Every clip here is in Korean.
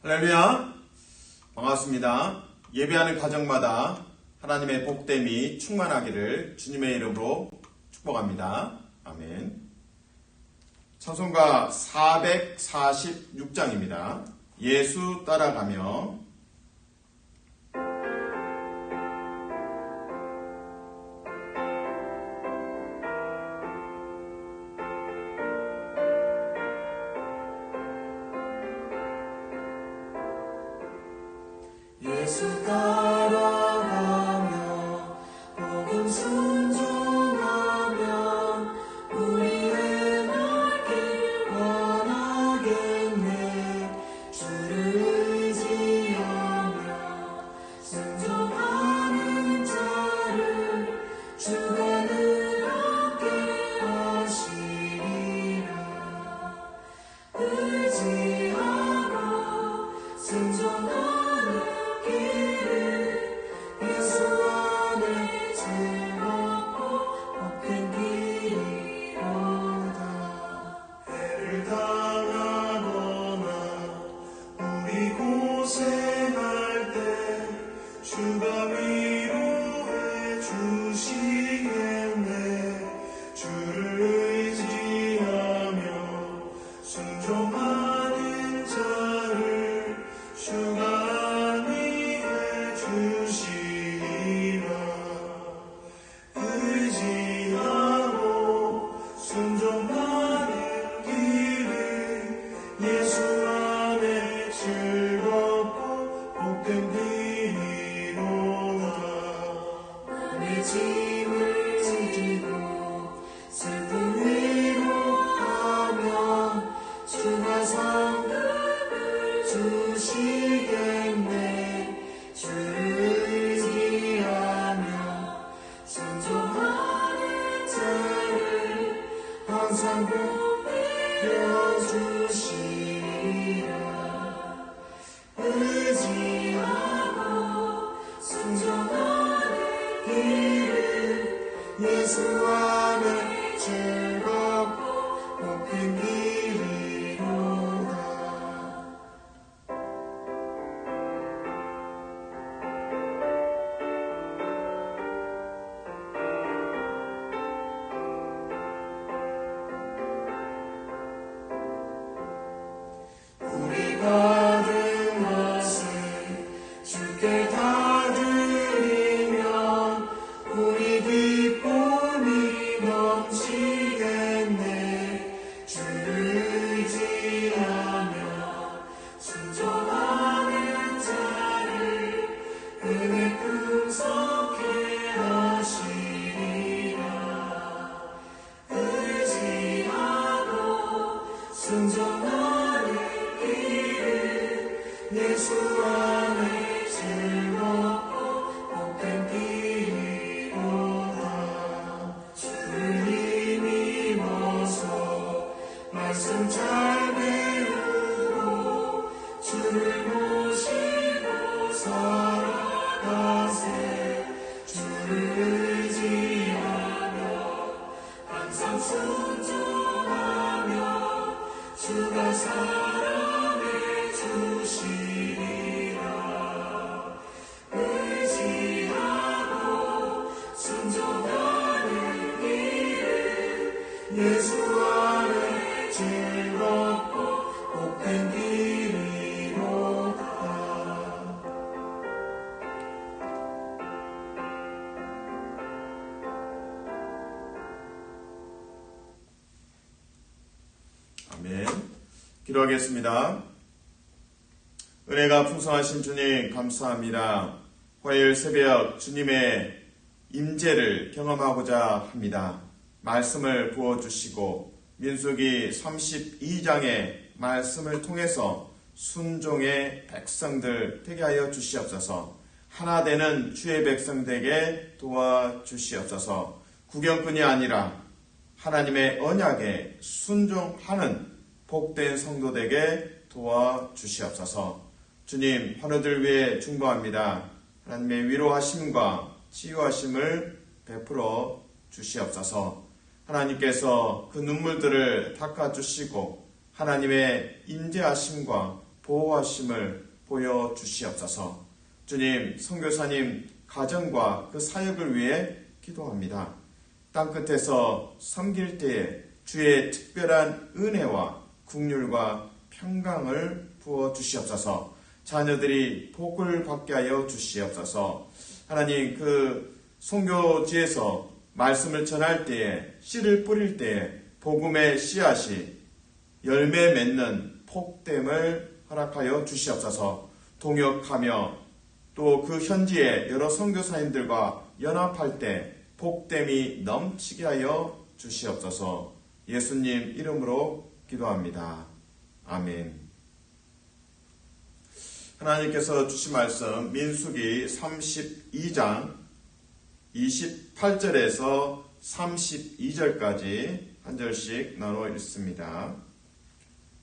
할렐루야, 반갑습니다. 예배하는 가정마다 하나님의 복됨이 충만하기를 주님의 이름으로 축복합니다. 아멘. 찬송가 446장입니다. 예수 따라가며. 예수 따라가며 복음 순종하며 우리의 날 길 원하겠네. 주를 의지하며 순종하는 자를 주가 늘 함께 하시리라. 의지하고 순종하는 예수 안에 즐겁고 복된 길이로다. 해를 당하거나 우리 고생할 때 주가 위로해 주시겠네. 주를 의지하며 순종하는 자를 주가 의지하고 순종하는 길은 예수 안에 즐겁고 복된 길이로다. 남의 짐을 지고 슬픈 위로하며 주가 상급을 주시겠네. 주를 의지하며 순종하는 자를 항상 복되어 주시리라. 의지하고 순종하는 길은 예수 안에 즐겁고 복된 길이로다. 받은 것을 주께 다 드리면 우리 기쁨이 넘치겠네. 주를 의지하며 순종하는 자를 은혜 풍성케 하시리라. 의지하고 순종하는 예수 안에 즐겁고 복된 길이로다. 주를 힘입어서 말씀 잘 배우고 주를 모시고 살아가세. 주를 의지하며 항상 순종하며 주가 사랑해 주시리라. 의지하고 순종하는 길은 예수 안에 즐겁고 복된 길이로다. 아멘. 기도하겠습니다. 은혜가 풍성하신 주님 감사합니다. 화요일 새벽 주님의 임재를 경험하고자 합니다. 말씀을 부어주시고 민수기 32장의 말씀을 통해서 순종의 백성들 되게 하여 주시옵소서. 하나 되는 주의 백성 되게 도와주시옵소서. 구경꾼이 아니라 하나님의 언약에 순종하는 복된 성도 되게 도와주시옵소서. 주님, 환우들 위해 중보합니다. 하나님의 위로하심과 치유하심을 베풀어 주시옵소서. 하나님께서 그 눈물들을 닦아주시고 하나님의 임재하심과 보호하심을 보여주시옵소서. 주님, 선교사님 가정과 그 사역을 위해 기도합니다. 땅끝에서 섬길 때에 주의 특별한 은혜와 긍휼과 평강을 부어주시옵소서. 자녀들이 복을 받게 하여 주시옵소서. 하나님, 그 선교지에서 말씀을 전할 때에, 씨를 뿌릴 때에 복음의 씨앗이 열매 맺는 복됨을 허락하여 주시옵소서. 동역하며 또 그 현지의 여러 선교사님들과 연합할 때 복됨이 넘치게 하여 주시옵소서. 예수님 이름으로 기도합니다. 아멘. 하나님께서 주신 말씀 민수기 32장 28절에서 32절까지 한 절씩 나눠 읽습니다.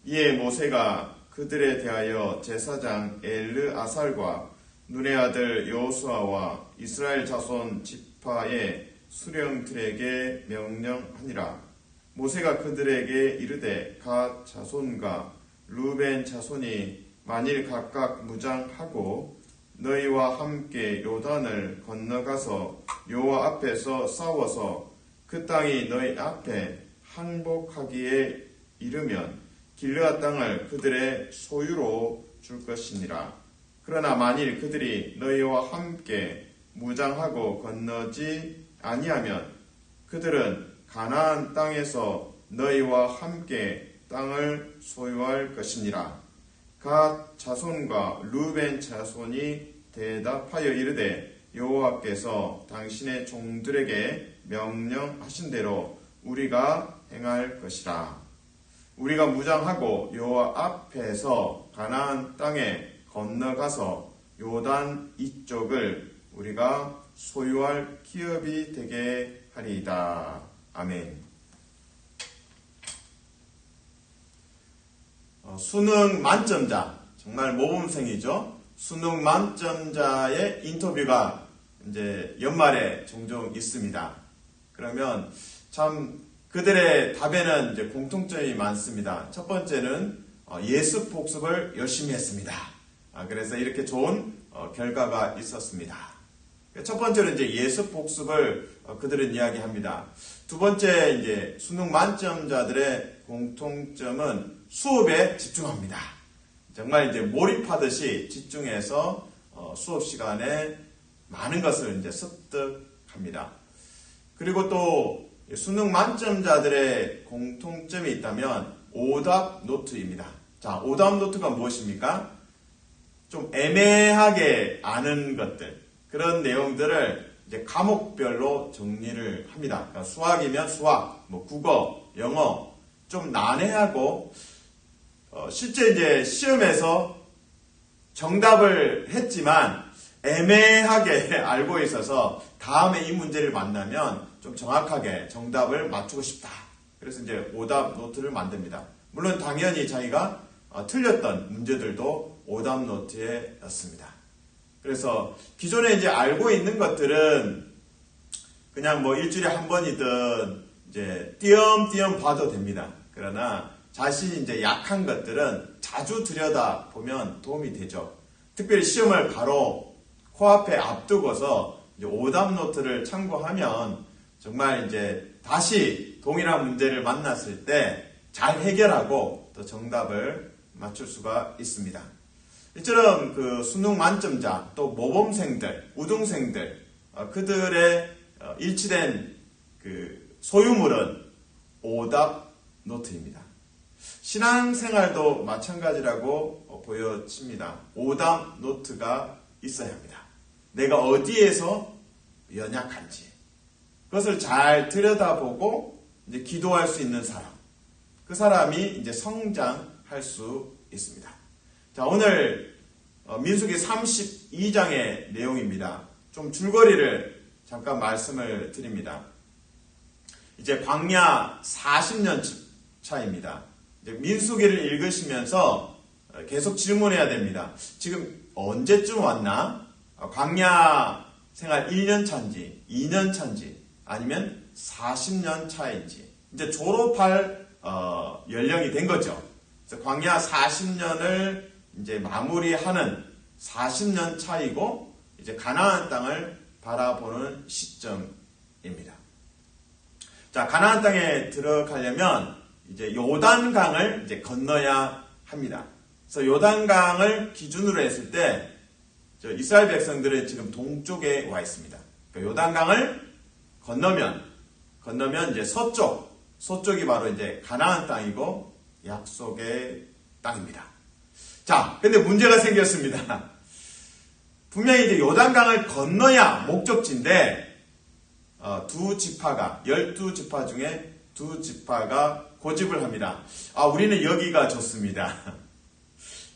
이에 모세가 그들에 대하여 제사장 엘르아살과 눈의 아들 여호수아와 이스라엘 자손 지파의 수령들에게 명령하니라. 모세가 그들에게 이르되 갓 자손과 루벤 자손이 만일 각각 무장하고 너희와 함께 요단을 건너가서 여호와 앞에서 싸워서 그 땅이 너희 앞에 항복하기에 이르면 길르앗 땅을 그들의 소유로 줄 것이니라. 그러나 만일 그들이 너희와 함께 무장하고 건너지 아니하면 그들은 가나안 땅에서 너희와 함께 땅을 소유할 것이니라. 갓 자손과 루벤 자손이 대답하여 이르되 여호와께서 당신의 종들에게 명령하신 대로 우리가 행할 것이라. 우리가 무장하고 여호와 앞에서 가나안 땅에 건너가서 요단 이쪽을 우리가 소유할 기업이 되게 하리이다. 아멘. 수능 만점자, 정말 모범생이죠. 수능 만점자의 인터뷰가 이제 연말에 종종 있습니다. 그러면 참 그들의 답에는 이제 공통점이 많습니다. 첫 번째는 예습 복습을 열심히 했습니다. 그래서 이렇게 좋은 결과가 있었습니다. 첫 번째로 이제 예습 복습을 그들은 이야기합니다. 두 번째 이제 수능 만점자들의 공통점은 수업에 집중합니다. 정말 이제 몰입하듯이 집중해서 수업 시간에 많은 것을 이제 습득합니다. 그리고 또 수능 만점자들의 공통점이 있다면 오답 노트입니다. 자, 오답 노트가 무엇입니까? 좀 애매하게 아는 것들, 그런 내용들을 이제 과목별로 정리를 합니다. 그러니까 수학이면 수학, 국어, 영어, 좀 난해하고, 실제 이제 시험에서 정답을 했지만 애매하게 알고 있어서 다음에 이 문제를 만나면 좀 정확하게 정답을 맞추고 싶다. 그래서 이제 오답 노트를 만듭니다. 물론 당연히 자기가 틀렸던 문제들도 오답 노트에 넣습니다. 그래서 기존에 이제 알고 있는 것들은 그냥 일주일에 한 번이든 이제 띄엄띄엄 봐도 됩니다. 그러나 자신이 이제 약한 것들은 자주 들여다 보면 도움이 되죠. 특별히 시험을 바로 코앞에 앞두고서 이제 오답 노트를 참고하면 정말 이제 다시 동일한 문제를 만났을 때 잘 해결하고 또 정답을 맞출 수가 있습니다. 이처럼 그 수능 만점자, 또 모범생들, 우등생들, 그들의 일치된 그 소유물은 오답 노트입니다. 신앙생활도 마찬가지라고 보여집니다. 오답 노트가 있어야 합니다. 내가 어디에서 연약한지 그것을 잘 들여다보고 이제 기도할 수 있는 사람, 그 사람이 이제 성장할 수 있습니다. 자, 오늘 민수기 32장의 내용입니다. 좀 줄거리를 잠깐 말씀을 드립니다. 이제 광야 40년 차입니다. 이제 민수기를 읽으시면서 계속 질문해야 됩니다. 지금 언제쯤 왔나? 광야 생활 1년 차인지, 2년 차인지, 아니면 40년 차인지. 이제 졸업할 연령이 된 거죠. 그래서 광야 40년을 이제 마무리하는 40년 차이고 이제 가나안 땅을 바라보는 시점입니다. 자, 가나안 땅에 들어가려면 이제 요단강을 이제 건너야 합니다. 그래서 요단강을 기준으로 했을 때 이스라엘 백성들은 지금 동쪽에 와 있습니다. 그러니까 요단강을 건너면 이제 서쪽이 바로 이제 가나안 땅이고 약속의 땅입니다. 자, 근데 문제가 생겼습니다. 분명히 이제 요단강을 건너야 목적지인데 두 지파가 12지파 중에 두 지파가 고집을 합니다. 우리는 여기가 좋습니다.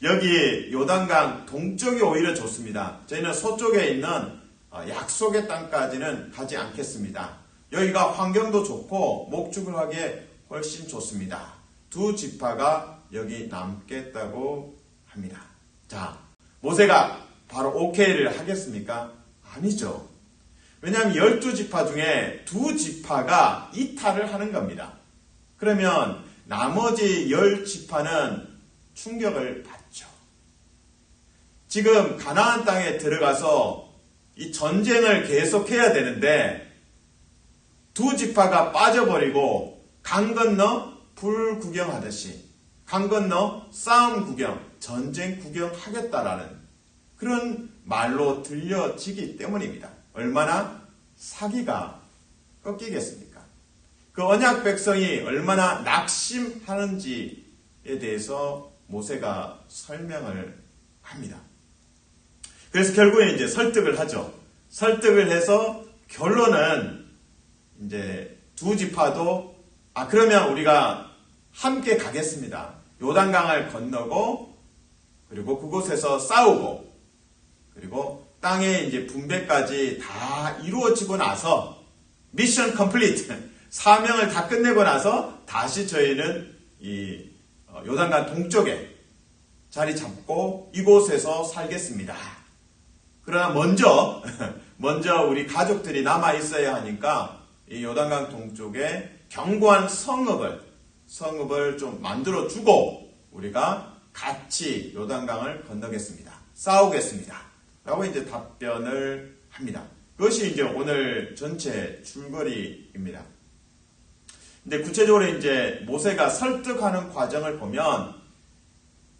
여기 요단강 동쪽이 오히려 좋습니다. 저희는 서쪽에 있는 약속의 땅까지는 가지 않겠습니다. 여기가 환경도 좋고 목축을 하기에 훨씬 좋습니다. 두 지파가 여기 남겠다고 합니다. 자, 모세가 바로 오케이를 하겠습니까? 아니죠. 왜냐하면 12지파 중에 두 지파가 이탈을 하는 겁니다. 그러면 나머지 10지파는 충격을 받죠. 지금 가나안 땅에 들어가서 이 전쟁을 계속해야 되는데 두 지파가 빠져버리고 강 건너 불 구경하듯이 강 건너 싸움 구경, 전쟁 구경하겠다라는 그런 말로 들려지기 때문입니다. 얼마나 사기가 꺾이겠습니까? 그 언약 백성이 얼마나 낙심하는지에 대해서 모세가 설명을 합니다. 그래서 결국에 이제 설득을 하죠. 설득을 해서 결론은 이제 두 지파도 그러면 우리가 함께 가겠습니다. 요단강을 건너고 그리고 그곳에서 싸우고 그리고 땅의 이제 분배까지 다 이루어지고 나서 미션 컴플리트 사명을 다 끝내고 나서 다시 저희는 이 요단강 동쪽에 자리 잡고 이곳에서 살겠습니다. 그러나 먼저 우리 가족들이 남아 있어야 하니까 이 요단강 동쪽에 견고한 성읍을 좀 만들어 주고 우리가 같이 요단강을 건너겠습니다. 싸우겠습니다. 라고 이제 답변을 합니다. 그것이 이제 오늘 전체 줄거리입니다. 근데 구체적으로 이제 모세가 설득하는 과정을 보면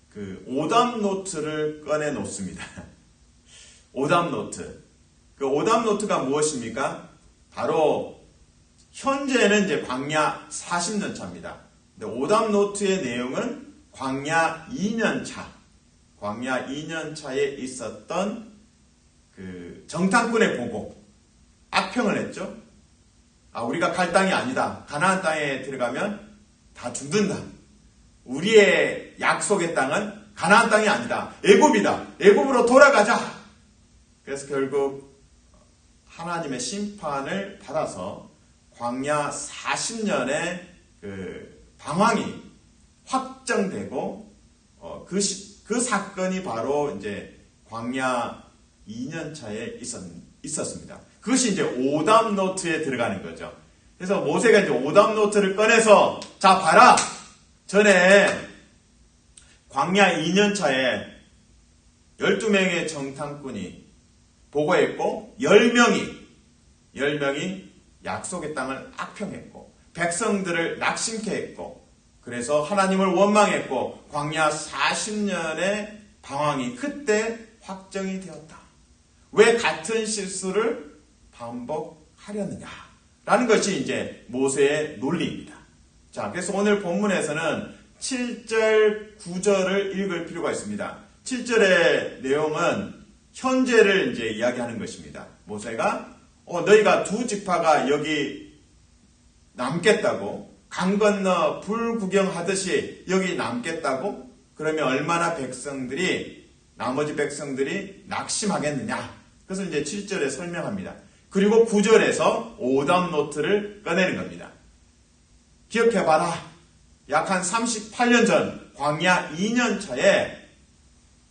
그 오답 노트를 꺼내 놓습니다. 오답 노트. 그 오답 노트가 무엇입니까? 바로 현재는 이제 광야 40년 차입니다. 근데 오답 노트의 내용은 광야 2년 차. 광야 2년 차에 있었던 그 정탐꾼의 보고, 악평을 했죠. 우리가 갈 땅이 아니다. 가나안 땅에 들어가면 다 죽는다. 우리의 약속의 땅은 가나안 땅이 아니다. 애굽이다. 애굽으로 돌아가자. 그래서 결국 하나님의 심판을 받아서 광야 40년의 그 방황이 확정되고 그 사건이 바로 이제 광야 2년 차에 있었습니다. 그것이 이제 오답 노트에 들어가는 거죠. 그래서 모세가 이제 오답 노트를 꺼내서 자 봐라. 전에 광야 2년 차에 12명의 정탐꾼이 보고했고 10명이 약속의 땅을 악평했고 백성들을 낙심케 했고 그래서 하나님을 원망했고 광야 40년의 방황이 그때 확정이 되었다. 왜 같은 실수를 반복하려느냐? 라는 것이 이제 모세의 논리입니다. 자, 그래서 오늘 본문에서는 7절, 9절을 읽을 필요가 있습니다. 7절의 내용은 현재를 이제 이야기하는 것입니다. 모세가 너희가 두 지파가 여기 남겠다고 강 건너 불 구경하듯이 여기 남겠다고 그러면 얼마나 나머지 백성들이 낙심하겠느냐. 그것을 이제 7절에 설명합니다. 그리고 9절에서 오답 노트를 꺼내는 겁니다. 기억해봐라. 약 한 38년 전 광야 2년 차에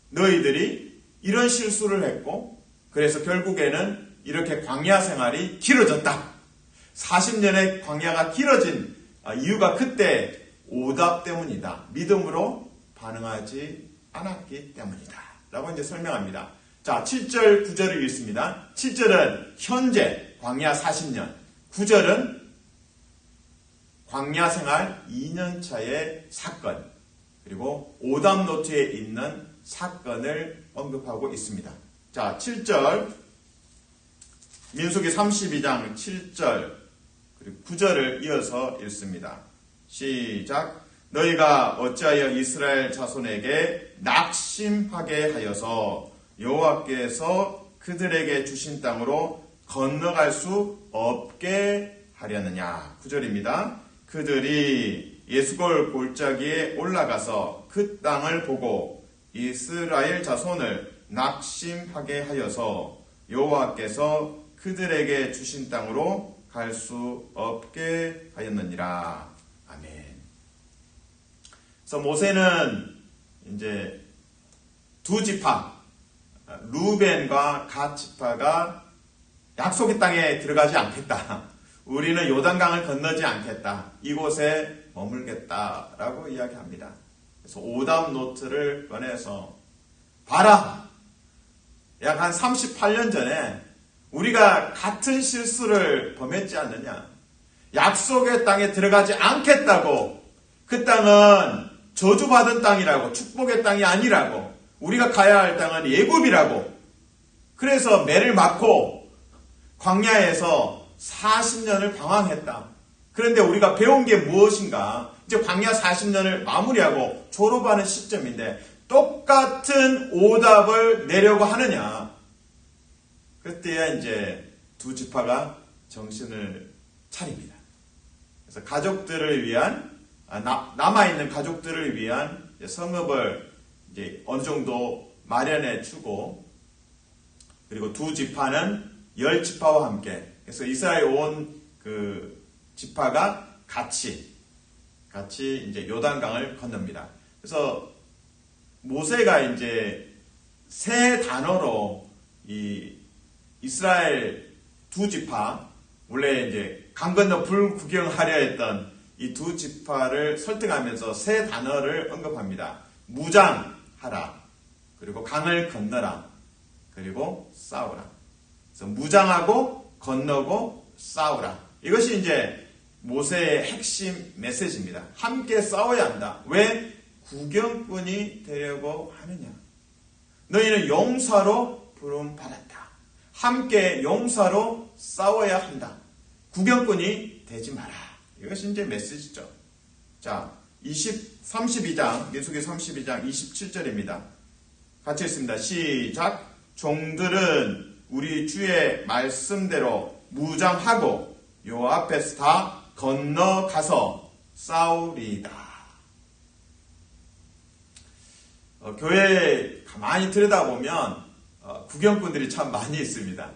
너희들이 이런 실수를 했고 그래서 결국에는 이렇게 광야 생활이 길어졌다. 40년의 광야가 길어진 이유가 그때 오답 때문이다. 믿음으로 반응하지 않았기 때문이다. 라고 이제 설명합니다. 자, 7절, 9절을 읽습니다. 7절은 현재 광야 40년, 9절은 광야 생활 2년차의 사건, 그리고 오답노트에 있는 사건을 언급하고 있습니다. 자, 7절, 민수기 32장 7절, 그리고 9절을 이어서 읽습니다. 시작. 너희가 어찌하여 이스라엘 자손에게 낙심하게 하여서 여호와께서 그들에게 주신 땅으로 건너갈 수 없게 하려느냐. 9절입니다. 그들이 예수골 골짜기에 올라가서 그 땅을 보고 이스라엘 자손을 낙심하게 하여서 여호와께서 그들에게 주신 땅으로 갈 수 없게 하였느니라. 아멘. 그래서 모세는 이제 두 지파, 루벤과 갓 지파가 약속의 땅에 들어가지 않겠다. 우리는 요단강을 건너지 않겠다. 이곳에 머물겠다라고 이야기합니다. 그래서 오답 노트를 꺼내서 봐라. 약 한 38년 전에 우리가 같은 실수를 범했지 않느냐. 약속의 땅에 들어가지 않겠다고. 그 땅은 저주받은 땅이라고, 축복의 땅이 아니라고, 우리가 가야 할 땅은 예굽이라고. 그래서 매를 맞고 광야에서 40년을 방황했다. 그런데 우리가 배운 게 무엇인가? 이제 광야 40년을 마무리하고 졸업하는 시점인데 똑같은 오답을 내려고 하느냐? 그때야 이제 두 지파가 정신을 차립니다. 그래서 가족들을 위한, 남아있는 가족들을 위한 성읍을 이제 어느 정도 마련해 주고, 그리고 두 지파는 10지파와 함께, 그래서 이스라엘 온 그 지파가 같이 이제 요단강을 건넙니다. 그래서 모세가 이제 세 단어로 이 이스라엘 두 지파, 원래 이제 강 건너 불 구경하려 했던 이 두 지파를 설득하면서 세 단어를 언급합니다. 무장하라, 그리고 강을 건너라, 그리고 싸우라. 그래서 무장하고 건너고 싸우라. 이것이 이제 모세의 핵심 메시지입니다. 함께 싸워야 한다. 왜? 구경꾼이 되려고 하느냐? 너희는 용사로 부름받았다. 함께 용사로 싸워야 한다. 구경꾼이 되지 마라. 이것이 이제 메시지죠. 자, 32장, 민수기 32장 27절입니다. 같이 읽습니다. 시작. 종들은 우리 주의 말씀대로 무장하고 요 앞에서 다 건너가서 싸우리다. 교회에 가만히 들여다보면 구경꾼들이 참 많이 있습니다.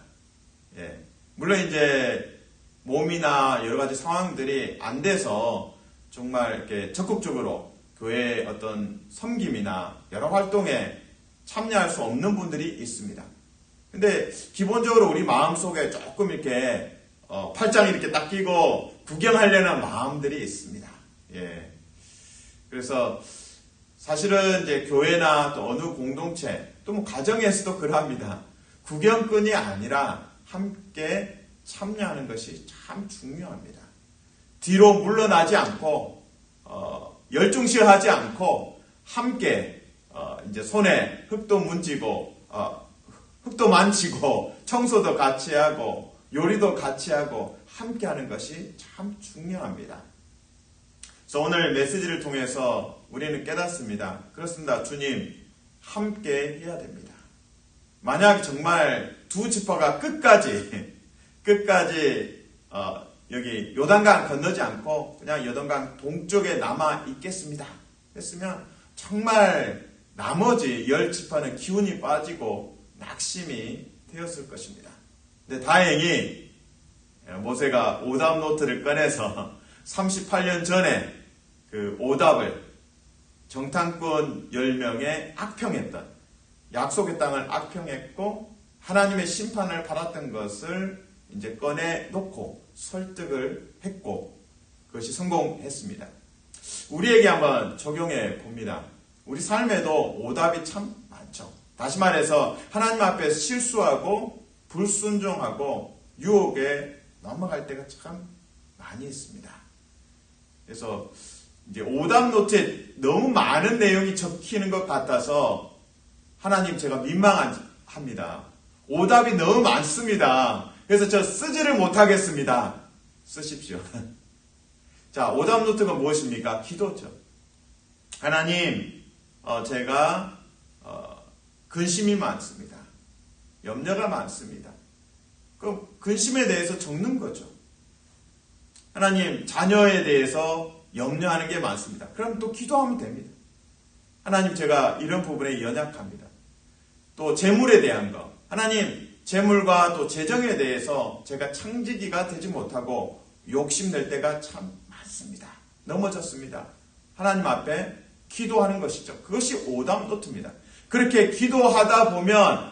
예. 물론 이제 몸이나 여러 가지 상황들이 안 돼서 정말 이렇게 적극적으로 교회의 어떤 섬김이나 여러 활동에 참여할 수 없는 분들이 있습니다. 근데 기본적으로 우리 마음속에 조금 이렇게 팔짱 이렇게 딱 끼고 구경하려는 마음들이 있습니다. 예. 그래서 사실은 이제 교회나 또 어느 공동체, 또 뭐 가정에서도 그러합니다. 구경꾼이 아니라 함께 참여하는 것이 참 중요합니다. 뒤로 물러나지 않고 열중시하지 않고 함께 이제 손에 흙도 문지고 흙도 만지고 청소도 같이 하고 요리도 같이 하고 함께 하는 것이 참 중요합니다. 그래서 오늘 메시지를 통해서 우리는 깨닫습니다. 그렇습니다. 주님, 함께 해야 됩니다. 만약 정말 두 지파가 끝까지 여기 요단강 건너지 않고 그냥 요단강 동쪽에 남아 있겠습니다 했으면 정말 나머지 10지파는 기운이 빠지고 낙심이 되었을 것입니다. 근데 다행히 모세가 오답 노트를 꺼내서 38년 전에 그 오답을 정탐꾼 10명에 악평했던, 약속의 땅을 악평했고 하나님의 심판을 받았던 것을 이제 꺼내놓고 설득을 했고 그것이 성공했습니다. 우리에게 한번 적용해 봅니다. 우리 삶에도 오답이 참 많죠. 다시 말해서 하나님 앞에서 실수하고 불순종하고 유혹에 넘어갈 때가 참 많이 있습니다. 그래서 이제 오답 노트에 너무 많은 내용이 적히는 것 같아서 하나님 제가 민망합니다. 오답이 너무 많습니다. 그래서 저 쓰지를 못하겠습니다. 쓰십시오. 자, 오답 노트가 무엇입니까? 기도죠. 하나님, 제가 근심이 많습니다. 염려가 많습니다. 그 근심에 대해서 적는 거죠. 하나님, 자녀에 대해서 염려하는 게 많습니다. 그럼 또 기도하면 됩니다. 하나님, 제가 이런 부분에 연약합니다. 또 재물에 대한 거. 하나님, 재물과 또 재정에 대해서 제가 창지기가 되지 못하고 욕심낼 때가 참 많습니다. 넘어졌습니다. 하나님 앞에 기도하는 것이죠. 그것이 오답 노트입니다. 그렇게 기도하다 보면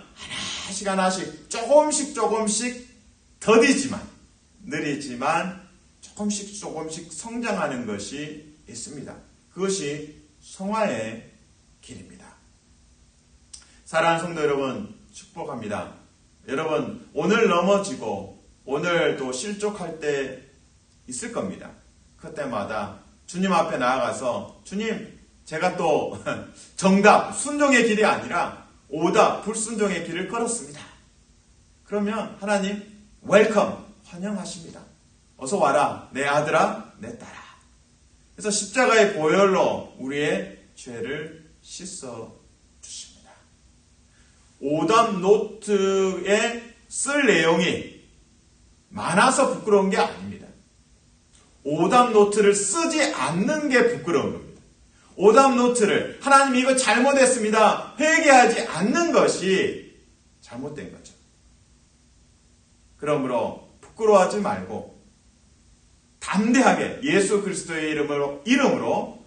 하나씩 조금씩 더디지만 느리지만 조금씩 성장하는 것이 있습니다. 그것이 성화의 길입니다. 사랑하는 성도 여러분, 축복합니다. 여러분, 오늘 넘어지고 오늘 또 실족할 때 있을 겁니다. 그때마다 주님 앞에 나아가서 주님, 제가 또 정답, 순종의 길이 아니라 오답, 불순종의 길을 걸었습니다. 그러면 하나님 웰컴, 환영하십니다. 어서 와라, 내 아들아, 내 딸아. 그래서 십자가의 보혈로 우리의 죄를 씻어 주십니다. 오답 노트에 쓸 내용이 많아서 부끄러운 게 아닙니다. 오답 노트를 쓰지 않는 게 부끄러운 겁니다. 오답 노트를 하나님 이거 잘못했습니다. 회개하지 않는 것이 잘못된 거죠. 그러므로 부끄러워하지 말고 담대하게 예수 그리스도의 이름으로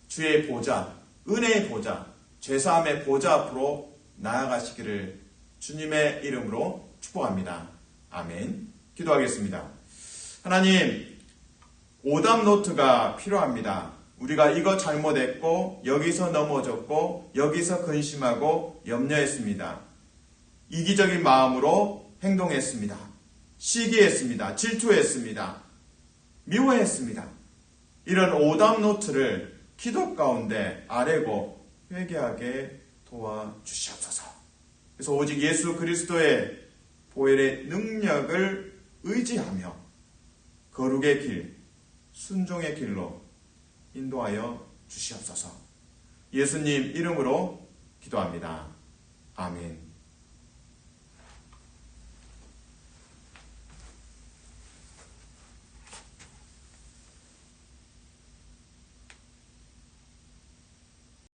주의 보좌, 은혜의 보좌, 죄사함의 보좌 앞으로 나아가시기를 주님의 이름으로 축복합니다. 아멘. 기도하겠습니다. 하나님, 오답 노트가 필요합니다. 우리가 이거 잘못했고 여기서 넘어졌고 여기서 근심하고 염려했습니다. 이기적인 마음으로 행동했습니다. 시기했습니다. 질투했습니다. 미워했습니다. 이런 오답 노트를 기도 가운데 아뢰고 회개하게 도와주시옵소서. 그래서 오직 예수 그리스도의 보혈의 능력을 의지하며 거룩의 길, 순종의 길로 인도하여 주시옵소서. 예수님 이름으로 기도합니다. 아멘.